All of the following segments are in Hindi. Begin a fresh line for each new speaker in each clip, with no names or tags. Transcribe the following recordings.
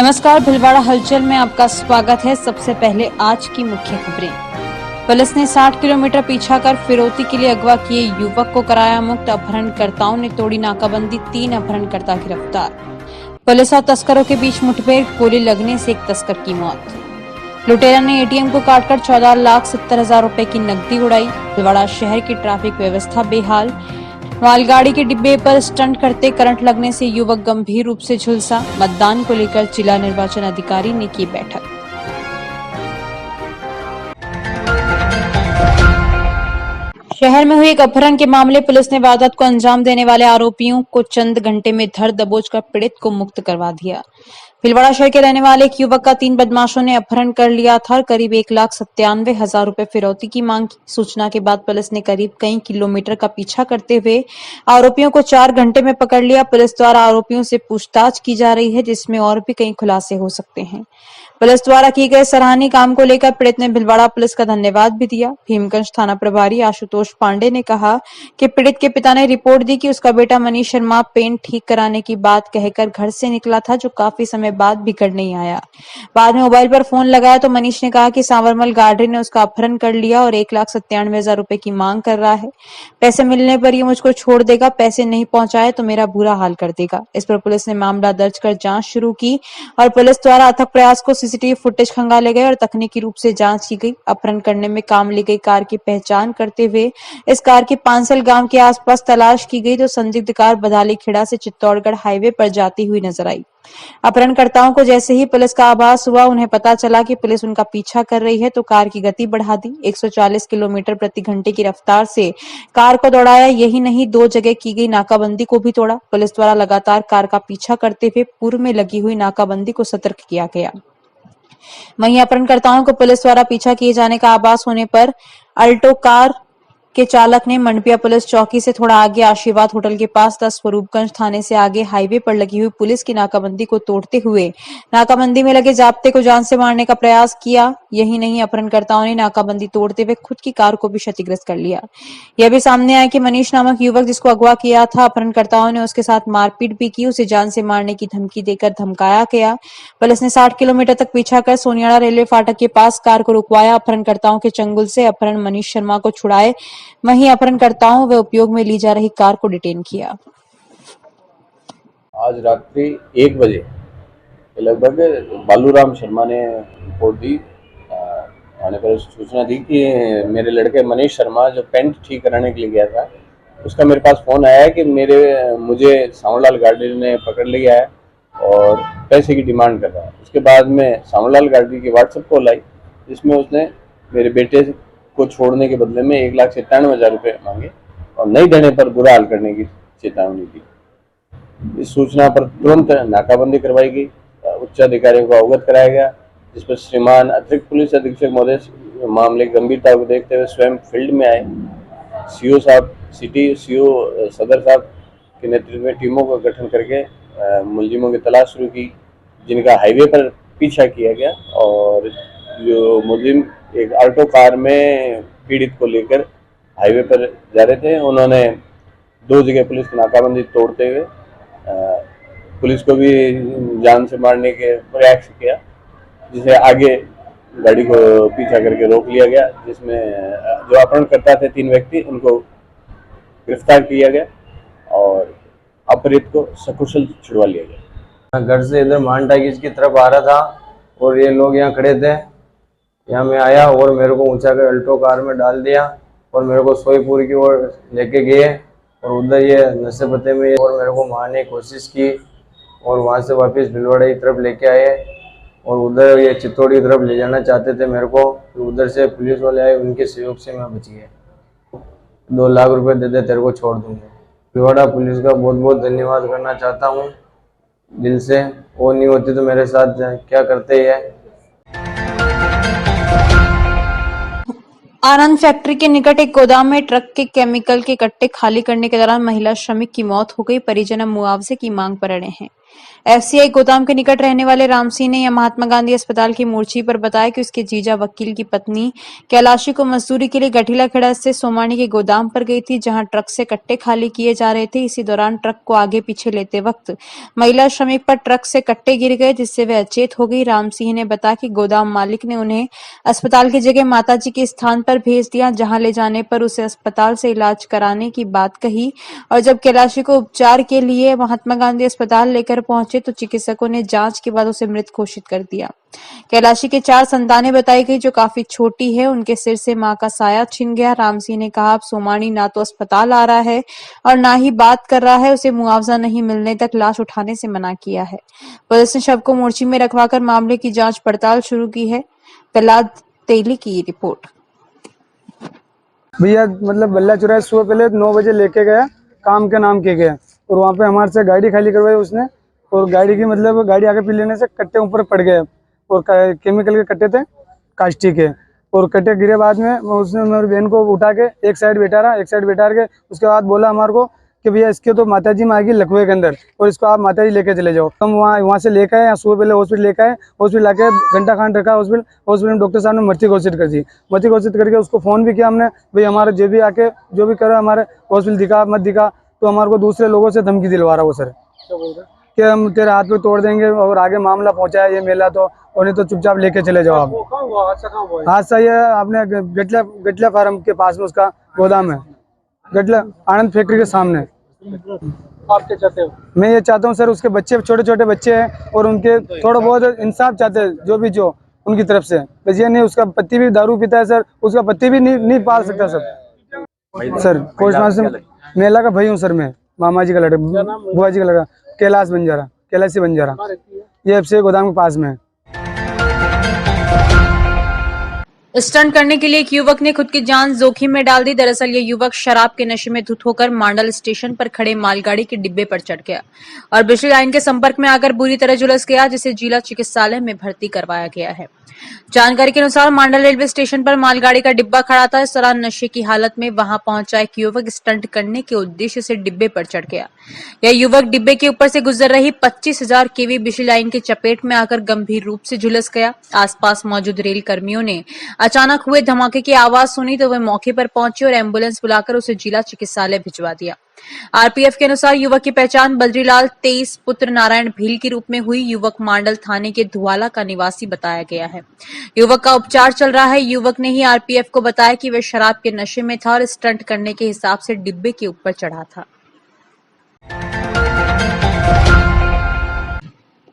नमस्कार, भिलवाड़ा हलचल में आपका स्वागत है। सबसे पहले आज की मुख्य खबरें। पुलिस ने 60 किलोमीटर पीछा कर फिरौती के लिए अगवा किए युवक को कराया मुक्त। अपहरणकर्ताओं ने तोड़ी नाकाबंदी, 3 अपहरणकर्ता गिरफ्तार। पुलिस और तस्करों के बीच मुठभेड़, गोली लगने से एक तस्कर की मौत। लुटेरा ने एटीएम को काटकर 14,70,000 रुपए की नकदी उड़ाई। भिलवाड़ा शहर की ट्रैफिक व्यवस्था बेहाल। मालगाड़ी के डिब्बे पर स्टंट करते करंट लगने से युवक गंभीर रूप से झुलसा। मतदान को लेकर जिला निर्वाचन अधिकारी ने की बैठक। शहर में हुए एक अपहरण के मामले, पुलिस ने वारदात को अंजाम देने वाले आरोपियों को चंद घंटे में धर दबोच कर पीड़ित को मुक्त करवा दिया। भिलवाड़ा शहर के रहने वाले एक युवक का 3 बदमाशों ने अपहरण कर लिया था। करीब 1,97,000 रुपए फिरौती की मांग की। सूचना के बाद पुलिस ने करीब कई किलोमीटर का पीछा करते हुए आरोपियों को 4 घंटे में पकड़ लिया। पुलिस द्वारा आरोपियों से पूछताछ की जा रही है, जिसमें और भी कई खुलासे हो सकते हैं। पुलिस द्वारा किए गए सराहनीय काम को लेकर पीड़ित ने भिलवाड़ा पुलिस का धन्यवाद भी दिया। भीमगंज थाना प्रभारी आशुतोष पांडे ने कहा कि पीड़ित के पिता ने रिपोर्ट दी कि उसका बेटा मनीष शर्मा पेंट ठीक कराने की बात कहकर घर से निकला था, जो काफी समय बाद भी घर नहीं आया। बाद में मोबाइल पर फोन लगाया तो मनीष ने कहा कि सांवरमल गार्डे ने उसका अपहरण कर लिया और 1,97,000 रुपए की मांग कर रहा है। पैसे मिलने पर ये मुझको छोड़ देगा, पैसे नहीं पहुंचाए तो मेरा बुरा हाल कर देगा। इस पर पुलिस ने मामला दर्ज कर जांच शुरू की और पुलिस द्वारा अथक प्रयास को सीसीटीवी फुटेज खंगाले गए और तकनीकी रूप से जांच की गई। अपहरण करने में काम ली गई कार की पहचान करते हुए इस कार की पांसल गांव के आसपास तलाश की गई तो संदिग्ध कार बधाली खेड़ा से चित्तौड़गढ़ हाईवे पर जाती हुई नजर आई। अपहरणकर्ताओं को जैसे ही पुलिस का आभास हुआ, उन्हें पता चला कि पुलिस उनका पीछा कर रही है, तो कार की गति बढ़ा दी। 140 किलोमीटर प्रति घंटे की रफ्तार से कार को दौड़ाया। यही नहीं, 2 जगह की गई नाकाबंदी को भी तोड़ा। पुलिस द्वारा लगातार कार का पीछा करते हुए पूर्व में लगी हुई नाकाबंदी को सतर्क किया गया। वहीं अपहरणकर्ताओं को पुलिस द्वारा पीछा किए जाने का आभास होने पर अल्टो कार के चालक ने मंडपिया पुलिस चौकी से थोड़ा आगे आशीर्वाद होटल के पास 10 स्वरूपगंज थाने से आगे हाईवे पर लगी हुई पुलिस की नाकाबंदी को तोड़ते हुए नाकाबंदी में लगे जाब्ते को जान से मारने का प्रयास किया। यही नहीं, अपहरणकर्ताओं ने नाकाबंदी तोड़ते हुए खुद की कार को भी क्षतिग्रस्त कर लिया। यह भी सामने आया कि मनीष नामक युवक जिसको अगवा किया था, अपहरणकर्ताओं ने उसके साथ मारपीट भी की, उसे जान से मारने की धमकी देकर धमकाया गया। पुलिस ने 60 किलोमीटर तक पीछा कर सोनियाड़ा रेलवे फाटक के पास कार को रुकवाया। अपहरणकर्ताओं के चंगुल से अपहरण मनीष शर्मा को छुड़ाए। वहीं अपहरणकर्ताओं व उपयोग में ली जा रही कार को डिटेन किया।
आज रात्रि 1 बजे लगभग बालूराम शर्मा ने रिपोर्ट दी, थाने पर सूचना दी कि मेरे लड़के मनीष शर्मा जो पेंट ठीक कराने के लिए गया था, उसका मेरे पास फ़ोन आया है कि मुझे सांवरलाल गार्डी ने पकड़ लिया है और पैसे की डिमांड कर रहा है। उसके बाद में सांवरलाल गार्डी की व्हाट्सएप कॉल आई, जिसमें उसने मेरे बेटे को छोड़ने के बदले में 1,97,000 रुपये मांगे और नहीं देने पर बुरा हाल करने की चेतावनी दी। इस सूचना पर तुरंत नाकाबंदी करवाई गई, उच्च अधिकारियों को अवगत कराया गया, जिस पर श्रीमान अतिरिक्त पुलिस अधीक्षक महोदय मामले की गंभीरता को देखते हुए स्वयं फील्ड में आए। सीओ साहब, सिटी सीओ सदर साहब के नेतृत्व में टीमों का गठन करके मुलजिमों की तलाश शुरू की, जिनका हाईवे पर पीछा किया गया और जो मुलजिम एक ऑल्टो कार में पीड़ित को लेकर हाईवे पर जा रहे थे, उन्होंने 2 जगह पुलिस की नाकाबंदी तोड़ते हुए पुलिस को भी जान से मारने के प्रयास किया, जिसे आगे गाड़ी को पीछा करके रोक लिया गया, जिसमें जो अपहरणकर्ता थे 3 व्यक्ति, उनको गिरफ्तार किया गया और अपहृत को सकुशल छुड़वा लिया गया।
घर से इधर मान टाकीज की तरफ आ रहा था और ये लोग यहाँ खड़े थे। यहाँ मैं आया और मेरे को ऊंचा कर अल्टो कार में डाल दिया और मेरे को सोईपुर की ओर लेके गए और उधर ये नशे पते में और मेरे को मारने की कोशिश की और वहाँ से वापस भिलवाड़ा की तरफ लेके आए और उधर ये चित्तौड़ की तरफ ले जाना चाहते थे मेरे को। तो उधर से पुलिस वाले आए, उनके सहयोग से मैं बच गया। 2 लाख रुपए दे दे, तेरे को छोड़ दूंगा। भिलवाड़ा पुलिस का बहुत बहुत धन्यवाद करना चाहता हूँ दिल से। वो नहीं होती तो मेरे साथ क्या करते हैं।
आनंद फैक्ट्री के निकट एक गोदाम में ट्रक के केमिकल के कट्टे खाली करने के दौरान महिला श्रमिक की मौत हो गई। परिजन अब मुआवजे की मांग पर अड़े हैं। एफसीआई गोदाम के निकट रहने वाले राम सिंह ने महात्मा गांधी अस्पताल की मोर्ची पर बताया कि उसके जीजा वकील की पत्नी कैलाशी को मजदूरी के लिए गठीला खेड़ा से सोमानी के गोदाम पर गई थी, जहां ट्रक से कट्टे खाली किए जा रहे थे। इसी दौरान ट्रक को आगे पीछे लेते वक्त महिला श्रमिक पर ट्रक से कट्टे गिर गए, जिससे वह अचेत हो गई। राम सिंह ने बताया कि गोदाम मालिक ने उन्हें अस्पताल की जगह माताजी के स्थान पर भेज दिया, जहां ले जाने पर उसे अस्पताल से इलाज कराने की बात कही और जब कैलाशी को उपचार के लिए महात्मा गांधी अस्पताल लेकर पहुंचे तो चिकित्सकों ने जांच के बाद उसे मृत घोषित कर दिया। कैलाशी के 4 संतानें बताई गई, जो काफी छोटी है। उनके सिर से मां का साया छिन गया। राम सिंह ने कहा, अब सोमानी ना तो अस्पताल आ रहा है और ना ही बात कर रहा है। उसे मुआवजा नहीं मिलने तक लाश उठाने से मना किया है। पुलिस ने शव को मोर्ची में रखवाकर मामले की जांच पड़ताल शुरू की है। प्रहलाद तेली की रिपोर्ट।
भैया मतलब बल्ला चौराहे सुबह पहले 9 बजे लेके गया, काम के नाम के गया और वहाँ पे हमारे से गाड़ी खाली करवाई उसने और गाड़ी की मतलब गाड़ी आगे पी लेने से कट्टे ऊपर पड़ गए और केमिकल के कट्टे थे कास्टिक के और कट्टे गिरे। बाद में उसने मेरी बहन को उठा के एक साइड बैठा के उसके बाद बोला हमारे को कि भैया इसके तो माताजी में आएगी लखवे के अंदर और इसको आप माताजी लेके चले जाओ। हम वहाँ से लेकर आए, सुबह पहले हॉस्पिटल लेकर आए, हॉस्पिटल आके घंटा खान रखा हॉस्पिटल में डॉक्टर साहब ने मर्ची घोषित कर दी। मर्ची घोषित करके उसको फ़ोन भी किया हमने, भाई हमारे जो भी आके जो भी करो हमारे हॉस्पिटल दिखा मत दिखा, तो हमारे को दूसरे लोगों से धमकी दिलवा रहा वो सर कि हम तेरे हाथ पे तोड़ देंगे और आगे मामला पहुँचा है ये मेला तो और नहीं तो चुपचाप लेके चले जाओ आप। हादसा ये आपने गटला फार्म के पास में उसका गोदाम है, गटला आनंद फैक्ट्री के सामने।
आप क्या चाहते हो?
मैं ये चाहता हूँ सर उसके बच्चे छोटे छोटे बच्चे हैं और उनके थोड़ा बहुत इंसाफ चाहते हैं जो उनकी तरफ से। बस ये नहीं उसका पति भी दारू पीता है सर, उसका पति भी नहीं पाल सकता सर। पोस्टमास्टर मेला का भाई हूँ सर मैं, मामा जी का लड़का, बुआ जी का लड़का, कैलाशी बंजारा। ये एफसीआई गोदाम के पास में है।
स्टंट करने के लिए एक युवक ने खुद की जान जोखिम में डाल दी। दरअसल ये युवक शराब के नशे में धुत होकर मांडल स्टेशन पर खड़े मालगाड़ी के डिब्बे पर चढ़ गया और बिजली लाइन के संपर्क में आकर बुरी तरह झुलस गया, जिसे जिला चिकित्सालय में भर्ती करवाया गया है। जानकारी के अनुसार मांडल रेलवे स्टेशन पर मालगाड़ी का डिब्बा खड़ा था। इस दौरान नशे की हालत में वहां पहुंचा एक युवक स्टंट करने के उद्देश्य से डिब्बे पर चढ़ गया। यह युवक डिब्बे के ऊपर से गुजर रही 25,000 केवी बिजली लाइन की चपेट में आकर गंभीर रूप से झुलस गया। आसपास मौजूद रेल कर्मियों ने अचानक हुए धमाके की आवाज सुनी तो वे मौके पर पहुंचे और एम्बुलेंस बुलाकर उसे जिला चिकित्सालय भिजवा दिया। आरपीएफ के अनुसार युवक की पहचान बद्रीलाल 23 पुत्र नारायण भील के रूप में हुई। युवक मांडल थाने के धुआला का निवासी बताया गया है। युवक का उपचार चल रहा है। युवक ने ही आरपीएफ को बताया कि वह शराब के नशे में था और स्टंट करने के हिसाब से डिब्बे के ऊपर चढ़ा था।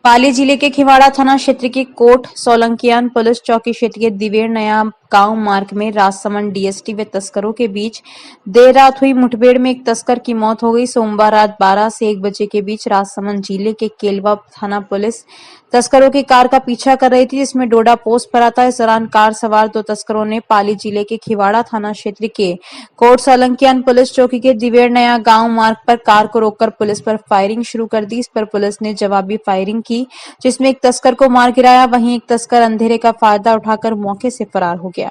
पाली जिले के खिवाड़ा थाना क्षेत्र के कोट सोलंकियान पुलिस चौकी क्षेत्र के दिवेर नया गांव मार्ग में राजसमंद डीएसटी व तस्करों के बीच देर रात हुई मुठभेड़ में एक तस्कर की मौत हो गई। सोमवार रात 12 से 1 बजे के बीच राजसमंद जिले के केलवा थाना पुलिस तस्करों की कार का पीछा कर रही थी, जिसमें डोडा पोस्ट पर आता। इस दौरान कार सवार 2 तस्करों ने पाली जिले के खिवाड़ा थाना क्षेत्र के कोट सोलंकियान पुलिस चौकी के दिवेर नया गांव मार्ग पर कार को रोककर पुलिस पर फायरिंग शुरू कर दी। इस पर पुलिस ने जवाबी फायरिंग की, जिसमें एक तस्कर को मार गिराया। वहीं एक तस्कर अंधेरे का फायदा उठाकर मौके से फरार हो गया।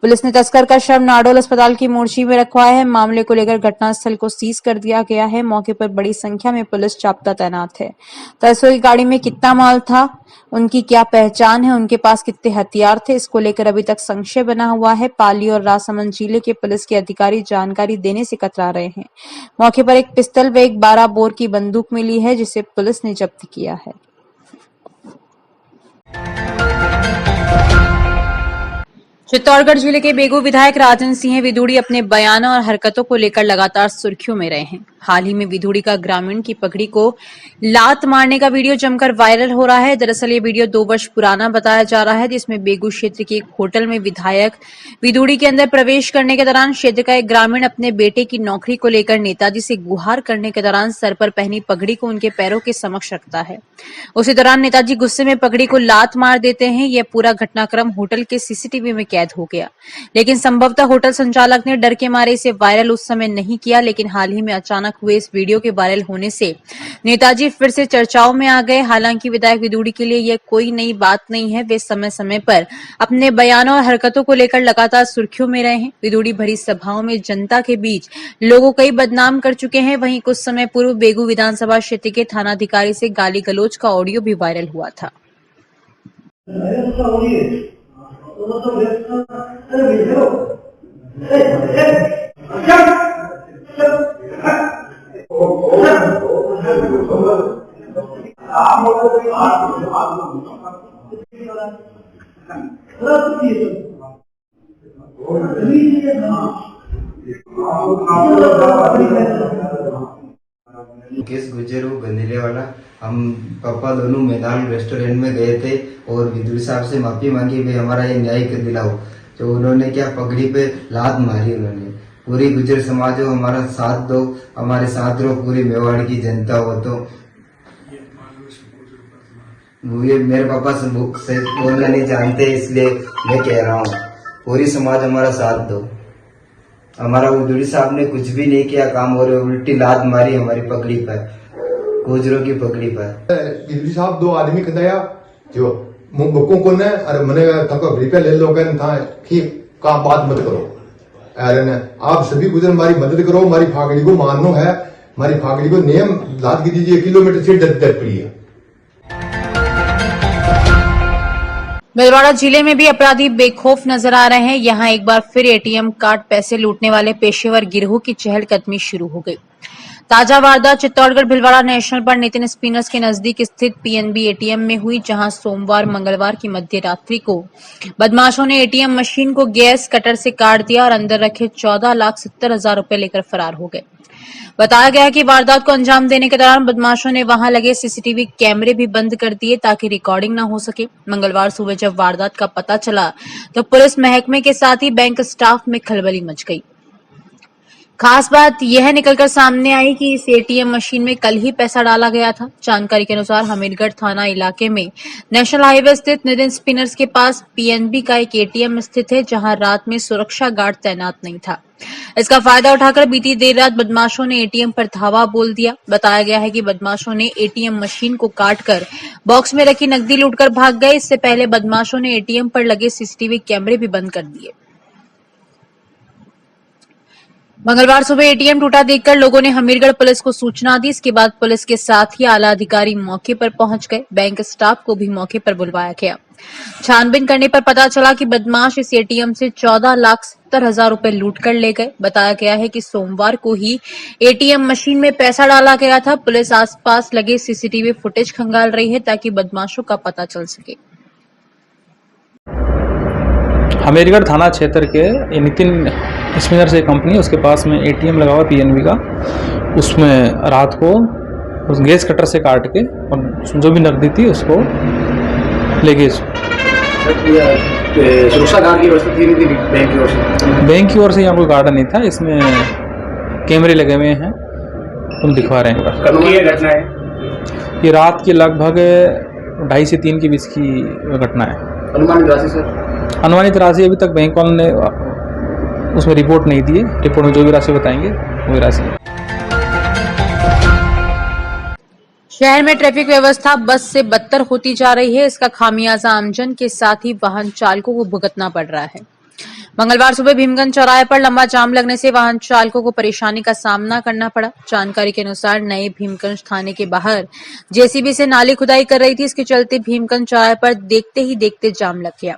पुलिस ने तस्कर का शव नाडोल अस्पताल की मोर्ची में रखवाया है। मामले को लेकर घटनास्थल को सीज कर दिया गया है। मौके पर बड़ी संख्या में पुलिस चाप्ता तैनात है। तस्करों की गाड़ी में कितना माल था, उनकी क्या पहचान है, उनके पास कितने हथियार थे, इसको लेकर अभी तक संशय बना हुआ है। पाली और राजसमंद जिले के पुलिस के अधिकारी जानकारी देने से कतरा रहे हैं। मौके पर एक पिस्टल व एक 12 बोर की बंदूक मिली है, जिसे पुलिस ने जब्त किया है। चित्तौड़गढ़ जिले के बेगू विधायक राजन सिंह विधूड़ी अपने बयानों और हरकतों को लेकर लगातार सुर्खियों में रहे हैं। हाल ही में विधूड़ी का ग्रामीण की पगड़ी को लात मारने का वीडियो जमकर वायरल हो रहा है। दरअसल ये वीडियो 2 वर्ष पुराना बताया जा रहा है, जिसमें बेगू क्षेत्र के एक होटल में विधायक विधूड़ी के अंदर प्रवेश करने के दौरान क्षेत्र का एक ग्रामीण अपने बेटे की नौकरी को लेकर नेताजी से गुहार करने के दौरान सर पर पहनी पगड़ी को उनके पैरों के समक्ष रखता है। उसी दौरान नेताजी गुस्से में पगड़ी को लात मार देते हैं। यह पूरा घटनाक्रम होटल के सीसीटीवी में कैद हो गया, लेकिन संभवतः होटल संचालक ने डर के मारे इसे वायरल उस समय नहीं किया। लेकिन हाल ही में अचानक अचानक हुए इस वीडियो के वायरल होने से नेताजी फिर से चर्चाओं में आ गए। हालांकि विधायक विदुड़ी के लिए यह कोई नई बात नहीं है। वे समय समय पर अपने बयानों और हरकतों को लेकर लगातार सुर्खियों में रहे हैं। विदुड़ी भरी सभाओं में जनता के बीच लोगों को बदनाम कर चुके हैं। वहीं कुछ समय पूर्व बेगू विधानसभा क्षेत्र के थानाधिकारी से गाली गलौज का ऑडियो भी वायरल हुआ था।
मुकेश गुजर गंधेले वाला। हम पापा दोनों मैदान रेस्टोरेंट में गए थे और विदुड़ी साहब से माफी मांगी, वे हमारा ये न्याय कर दिलाओ। तो उन्होंने क्या पगड़ी पे लात मारी। उन्होंने पूरी गुजर समाज हो हमारा साथ दो, हमारे साथ रहो, पूरी मेवाड़ की जनता हो। तो ये मेरे पापा से बोलना नहीं जानते, इसलिए मैं कह रहा हूँ पूरी समाज हमारा साथ दो। हमारा विदुड़ी साहब ने कुछ भी नहीं किया काम, और उल्टी लात मारी हमारी पगड़ी पर, गुजरों की पगड़ी पर।
विदुड़ी साहब दो आदमी कदाया जो मुंबकों को ने अरे मने तको रुपया ले लो कन था कि का बात मत करो। अरे आप सभी गुजर हमारी मदद करो, हमारी फागड़ी को माननो है, हमारी फागड़ी को नियम लाद के दीजिए, किलोमीटर से डर पड़ी है।
भीलवाड़ा जिले में भी अपराधी बेखौफ नजर आ रहे हैं। यहां एक बार फिर एटीएम कार्ड पैसे लूटने वाले पेशेवर गिरोह की चहलकदमी शुरू हो गई। ताजा वारदात चित्तौड़गढ़ भिलवाड़ा नेशनल पर नितिन स्पिनर्स के नजदीक स्थित पीएनबी एटीएम में हुई, जहां सोमवार मंगलवार की मध्य रात्रि को बदमाशों ने एटीएम मशीन को गैस कटर से काट दिया और अंदर रखे 14,70,000 रुपए लेकर फरार हो गए। बताया गया है कि वारदात को अंजाम देने के दौरान बदमाशों ने वहां लगे सीसीटीवी कैमरे भी बंद कर दिए ताकि रिकॉर्डिंग न हो सके। मंगलवार सुबह जब वारदात का पता चला तो पुलिस महकमे के साथ ही बैंक स्टाफ में खलबली मच गई। खास बात यह निकलकर सामने आई कि इस एटीएम मशीन में कल ही पैसा डाला गया था। जानकारी के अनुसार हमीरगढ़ थाना इलाके में नेशनल हाईवे स्थित नितिन स्पिनर्स के पास पीएनबी का एक एटीएम स्थित है, जहां रात में सुरक्षा गार्ड तैनात नहीं था। इसका फायदा उठाकर बीती देर रात बदमाशों ने एटीएम पर धावा बोल दिया। बताया गया है कि बदमाशों ने एटीएम मशीन को काटकर बॉक्स में रखी नकदी लूटकर भाग गए। इससे पहले बदमाशों ने एटीएम पर लगे सीसीटीवी कैमरे भी बंद कर दिए। मंगलवार सुबह एटीएम टूटा देखकर लोगों ने हमीरगढ़ पुलिस को सूचना दी। इसके बाद पुलिस के साथ ही आला अधिकारी मौके पर पहुंच गए। बैंक स्टाफ को भी मौके पर बुलवाया गया। छानबीन करने पर पता चला कि बदमाश इस एटीएम से 14,70,000 रुपए लूट कर ले गए। बताया गया है कि सोमवार को ही एटीएम मशीन में पैसा डाला गया था। पुलिस आसपास लगे सीसीटीवी फुटेज खंगाल रही है ताकि बदमाशों का पता चल सके।
हमीरगढ़ थाना क्षेत्र के नितिन स्पिनर से कंपनी, उसके पास में एटीएम लगा हुआ पीएनबी का, उसमें रात को उस गैस कटर से काट के और जो भी नकदी थी उसको ले गए।
सुरक्षा गार्ड की व्यवस्था थी नहीं थी बैंक की ओर से?
बैंक की ओर से यहाँ कोई गार्ड नहीं था। इसमें कैमरे लगे हुए हैं, तुम दिखवा रहे हैं।
कब की ये घटना है?
ये रात के लगभग 2:30 से 3 के बीच की घटना है।
अनुमानित राशि सर?
अनुमानित राशि अभी तक बैंक वालों ने उसमें रिपोर्ट नहीं दी है। रिपोर्ट में जो भी राशि बताएंगे वही राशि।
शहर में ट्रैफिक व्यवस्था बस से बदतर होती जा रही है। इसका खामियाजा आमजन के साथ ही वाहन चालकों को भुगतना पड़ रहा है। मंगलवार सुबह भीमगंज चौराहे पर लंबा जाम लगने से वाहन चालकों को परेशानी का सामना करना पड़ा। जानकारी के अनुसार नए भीमगंज थाने के बाहर जेसीबी से नाली खुदाई कर रही थी। इसके चलते भीमगंज चौराहे पर देखते ही देखते जाम लग गया।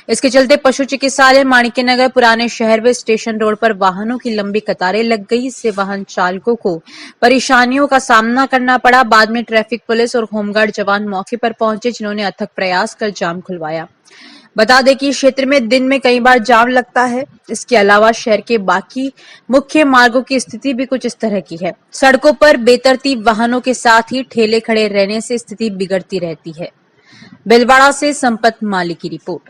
इसके चलते पशु चिकित्सालय, माणिक्यनगर, पुराने शहर व स्टेशन रोड पर वाहनों की लंबी कतारें लग गई। इससे वाहन चालकों को परेशानियों का सामना करना पड़ा। बाद में ट्रैफिक पुलिस और होमगार्ड जवान मौके पर पहुंचे, जिन्होंने अथक प्रयास कर जाम खुलवाया। बता दें कि इस क्षेत्र में दिन में कई बार जाम लगता है। इसके अलावा शहर के बाकी मुख्य मार्गों की स्थिति भी कुछ इस तरह की है। सड़कों पर बेतरतीब वाहनों के साथ ही ठेले खड़े रहने से स्थिति बिगड़ती रहती है। भिलवाड़ा से संपत माली की रिपोर्ट।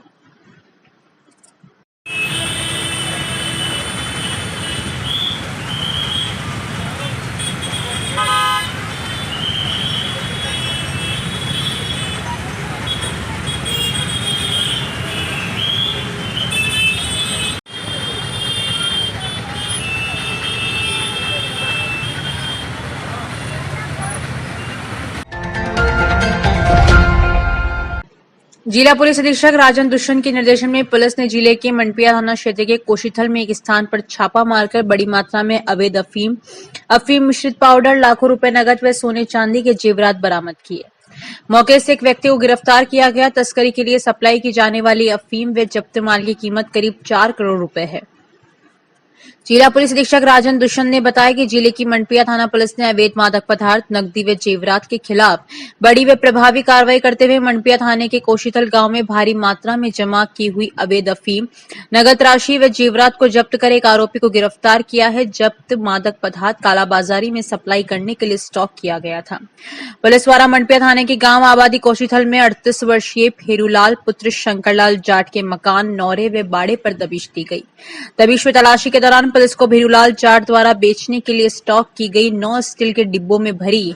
जिला पुलिस अधीक्षक राजन दुष्यंत के निर्देशन में पुलिस ने जिले के मंडपिया थाना क्षेत्र के कोशीथल में एक स्थान पर छापा मारकर बड़ी मात्रा में अवैध अफीम मिश्रित पाउडर, लाखों रुपए नकद व सोने चांदी के जेवरात बरामद किए। मौके से एक व्यक्ति को गिरफ्तार किया गया। तस्करी के लिए सप्लाई की जाने वाली अफीम व जब्त माल की कीमत करीब 4 करोड़ रुपए है। जिला पुलिस अधीक्षक राजन दुष्यंत ने बताया कि जिले की मंडपिया थाना पुलिस ने अवैध मादक पदार्थ, नकदी व जेवरात के खिलाफ बड़ी व प्रभावी कार्रवाई करते हुए मंडपिया थाने के कोशीथल गांव में भारी मात्रा में जमा की हुई अवैध अफीम, नगद राशि व जेवरात को जब्त कर एक आरोपी को गिरफ्तार किया है। जब्त मादक पदार्थ कालाबाजारी में सप्लाई करने के लिए स्टॉक किया गया था। पुलिस द्वारा मंडपिया थाने के गांव आबादी कोशीथल में 38 वर्षीय फेरूलाल पुत्र शंकरलाल जाट के मकान, नौरे व बाड़े पर दबिश दी गई। दबिश में तलाशी के दौरान पुलिस को भेरूलाल जाट द्वारा बेचने के लिए स्टॉक की गई 9 स्टील के डिब्बों में भरी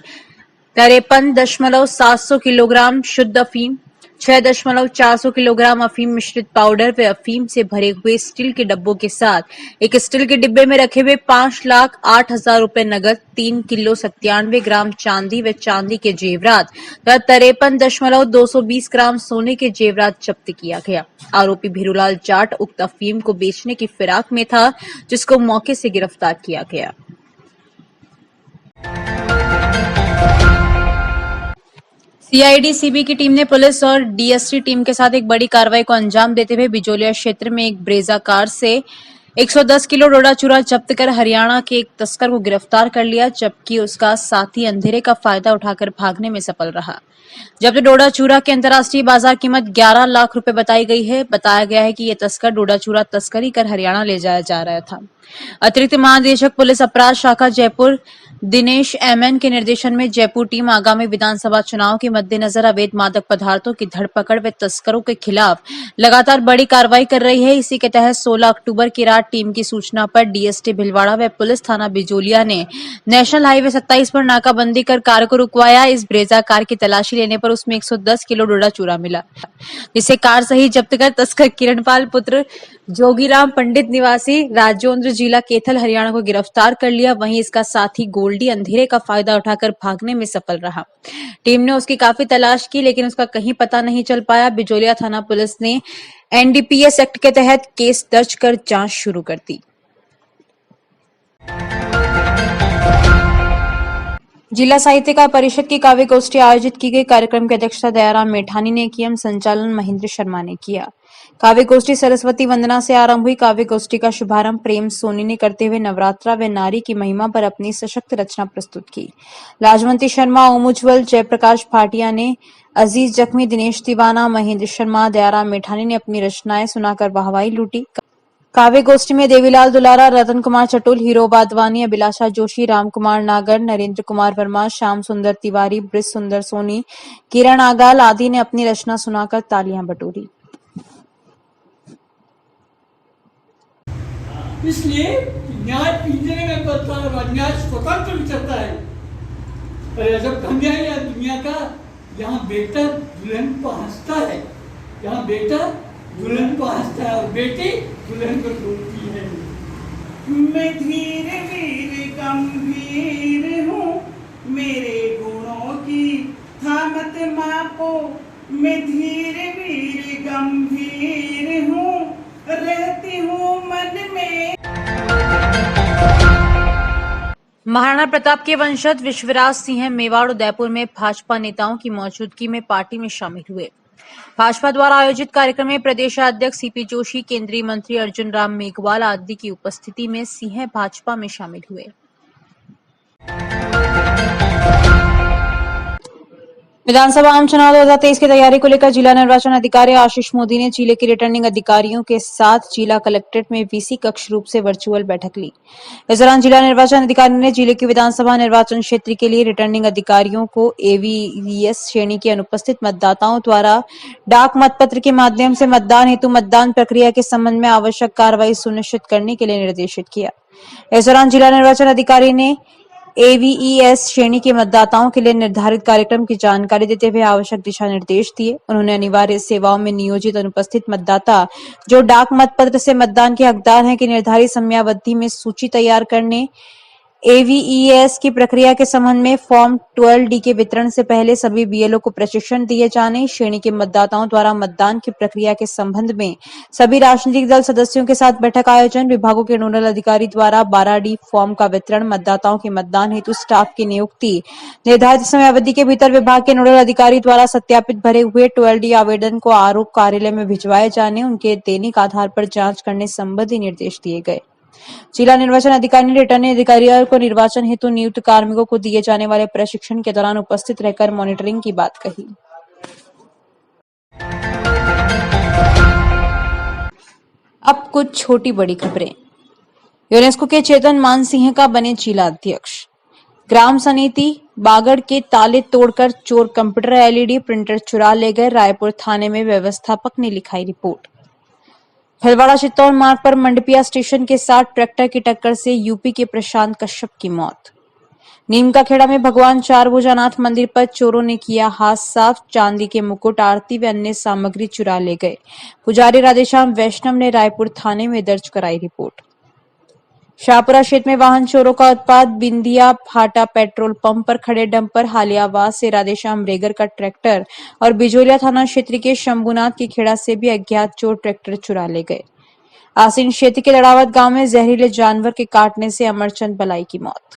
53.700 किलोग्राम शुद्ध अफीम, 6.400 किलोग्राम अफीम मिश्रित पाउडर व अफीम से भरे हुए स्टील के डब्बों के साथ एक स्टील के डिब्बे में रखे हुए 5,08,000 रुपए नगद, 3 किलो 97 ग्राम चांदी व चांदी के जेवरात तथा 53.220 ग्राम सोने के जेवरात जब्त किया गया। आरोपी भेरूलाल जाट उक्त अफीम को बेचने की फिराक में था, जिसको मौके से गिरफ्तार किया गया। सीआईडी सीबी की टीम ने पुलिस और डीएसटी टीम के साथ एक बड़ी कार्रवाई को अंजाम देते हुए बिजोलिया क्षेत्र में एक ब्रेजा कार से 110 किलो डोडा चूरा जब्त कर हरियाणा के एक तस्कर को गिरफ्तार कर लिया, जबकि उसका साथी अंधेरे का फायदा उठाकर भागने में सफल रहा। जब्त डोडा चूरा की अंतर्राष्ट्रीय बाजार कीमत 11 लाख रुपए बताई गई है। बताया गया है कि यह तस्कर डोडा चूरा तस्करी कर हरियाणा ले जाया जा रहा था। अतिरिक्त महानिदेशक पुलिस अपराध शाखा जयपुर दिनेश एमएन के निर्देशन में जयपुर टीम आगामी विधानसभा चुनाव के मद्देनजर अवैध मादक पदार्थों की धरपकड़ व तस्करों के खिलाफ लगातार बड़ी कार्रवाई कर रही है। इसी के तहत 16 अक्टूबर की रात टीम की सूचना पर डीएसटी भिलवाड़ा व पुलिस थाना बिजोलिया ने नेशनल हाईवे 27 पर नाकाबंदी कर कार को रुकवाया। इस ब्रेजा कार की तलाशी लेने पर उसमें 110 किलो डोडा चूरा मिला, जिसे कार सही जब्त कर तस्कर किरणपाल पुत्र जोगीराम पंडित निवासी राजौंद्र जिला कैथल हरियाणा को गिरफ्तार कर लिया। वहीं इसका साथी गोल्डी अंधेरे का फायदा उठाकर भागने में सफल रहा। टीम ने उसकी काफी तलाश की, लेकिन उसका कहीं पता नहीं चल पाया। बिजोलिया थाना पुलिस ने एनडीपीएस एक्ट के तहत केस दर्ज कर जांच शुरू कर दी। जिला साहित्यकार परिषद की काव्य गोष्ठी आयोजित की गई। कार्यक्रम की अध्यक्षता दयाराम मेठानी ने की। संचालन महेंद्र शर्मा ने किया। काव्य गोष्ठी सरस्वती वंदना से आरंभ हुई। काव्य गोष्ठी का शुभारंभ प्रेम सोनी ने करते हुए नवरात्रा व नारी की महिमा पर अपनी सशक्त रचना प्रस्तुत की। लाजवंती शर्मा, ओम उज्ज्वल, जयप्रकाश भाटिया ने, अजीज जख्मी, दिनेश दीवाना, महेंद्र शर्मा, दयाराम मेठानी ने अपनी रचनाएं सुनाकर वाहवाही लूटी। काव्य गोष्ठी में देवीलाल दुलारा, रतन कुमार चटुल, हीरो वाधवानी, अभिलाषा जोशी, राम कुमार नागर, नरेंद्र कुमार वर्मा, श्याम सुंदर तिवारी, ब्रिज सुंदर सोनी, किरण आगाल आदि ने अपनी रचना सुनाकर तालियां बटोरी।
इसलिए न्याय पिंजरे में पड़ता है, अन्याय स्वतंत्र विचरता है। अरे जब अन्याय है दुनिया का, यहाँ बेटा दुल्हन को हंसता है, यहाँ बेटा दुल्हन को हंसता है और बेटी दुल्हन को टोकती है।
मैं धीर वीर गंभीर हूँ, मेरे गुणों की थामत मापो। मैं धीर वीर गंभीर हूँ, रहती हूँ मन में।
महाराणा प्रताप के वंशज विश्वराज सिंह मेवाड़ उदयपुर में भाजपा नेताओं की मौजूदगी में पार्टी में शामिल हुए। भाजपा द्वारा आयोजित कार्यक्रम में प्रदेशाध्यक्ष सीपी जोशी, केंद्रीय मंत्री अर्जुन राम मेघवाल आदि की उपस्थिति में सिंह भाजपा में शामिल हुए। विधानसभा आम चुनाव 2023 की तैयारी को लेकर जिला निर्वाचन अधिकारी आशीष मोदी ने जिले के रिटर्निंग अधिकारियों के साथ जिला कलेक्ट्रेट में वीसी कक्ष रूप से वर्चुअल बैठक ली। इस दौरान जिला निर्वाचन अधिकारी ने जिले के विधानसभा निर्वाचन क्षेत्र के लिए रिटर्निंग अधिकारियों को एवीवीएस श्रेणी के अनुपस्थित मतदाताओं द्वारा डाक मतपत्र के माध्यम से मतदान हेतु मतदान प्रक्रिया के संबंध में आवश्यक कार्रवाई सुनिश्चित करने के लिए निर्देशित किया। इस दौरान जिला निर्वाचन अधिकारी ने एवीईएस श्रेणी के मतदाताओं के लिए निर्धारित कार्यक्रम की जानकारी देते हुए आवश्यक दिशा निर्देश दिए। उन्होंने अनिवार्य सेवाओं में नियोजित अनुपस्थित मतदाता जो डाक मतपत्र से मतदान के हकदार हैं की निर्धारित समयावधि में सूची तैयार करने, AVES की प्रक्रिया के संबंध में फॉर्म 12D के वितरण से पहले सभी BLO को प्रशिक्षण दिए जाने, श्रेणी के मतदाताओं द्वारा मतदान की प्रक्रिया के संबंध में सभी राजनीतिक दल सदस्यों के साथ बैठक आयोजन, विभागों के नोडल अधिकारी द्वारा 12D फॉर्म का वितरण, मतदाताओं के मतदान हेतु स्टाफ की नियुक्ति, निर्धारित समयावधि के भीतर विभाग के नोडल अधिकारी द्वारा सत्यापित भरे हुए 12D आवेदन को आरोप कार्यालय में भिजवाए जाने, उनके दैनिक आधार पर जांच करने संबंधी निर्देश दिए गए। जिला निर्वाचन अधिकारी ने रिटर्निंग अधिकारियों को निर्वाचन हेतु नियुक्त कार्मिकों को दिए जाने वाले प्रशिक्षण के दौरान उपस्थित रहकर मॉनिटरिंग की बात कही। अब कुछ छोटी बड़ी खबरें। यूनेस्को के चेतन मानसिंह का बने जिला अध्यक्ष। ग्राम समिति बागड़ के ताले तोड़कर चोर कंप्यूटर LED प्रिंटर चुरा ले गए, रायपुर थाने में व्यवस्थापक ने लिखाई रिपोर्ट। भीलवाड़ा चित्तौड़ मार्ग पर मंडपिया स्टेशन के साथ ट्रैक्टर की टक्कर से यूपी के प्रशांत कश्यप की मौत। नीम का खेड़ा में भगवान चारभुजानाथ मंदिर पर चोरों ने किया हाथ साफ, चांदी के मुकुट, आरती व अन्य सामग्री चुरा ले गए। पुजारी राधेश्याम वैष्णव ने रायपुर थाने में दर्ज कराई रिपोर्ट। शाहपुरा क्षेत्र में वाहन चोरों का उत्पात, बिंदिया फाटा पेट्रोल पंप पर खड़े डंपर, हालियावाद से राधेश्याम रेगर का ट्रैक्टर और बिजोलिया थाना क्षेत्र के शंभुनाथ के खेड़ा से भी अज्ञात चोर ट्रैक्टर चुरा ले गए। आसीन क्षेत्र के लड़ावत गांव में जहरीले जानवर के काटने से अमरचंद बलाई की मौत।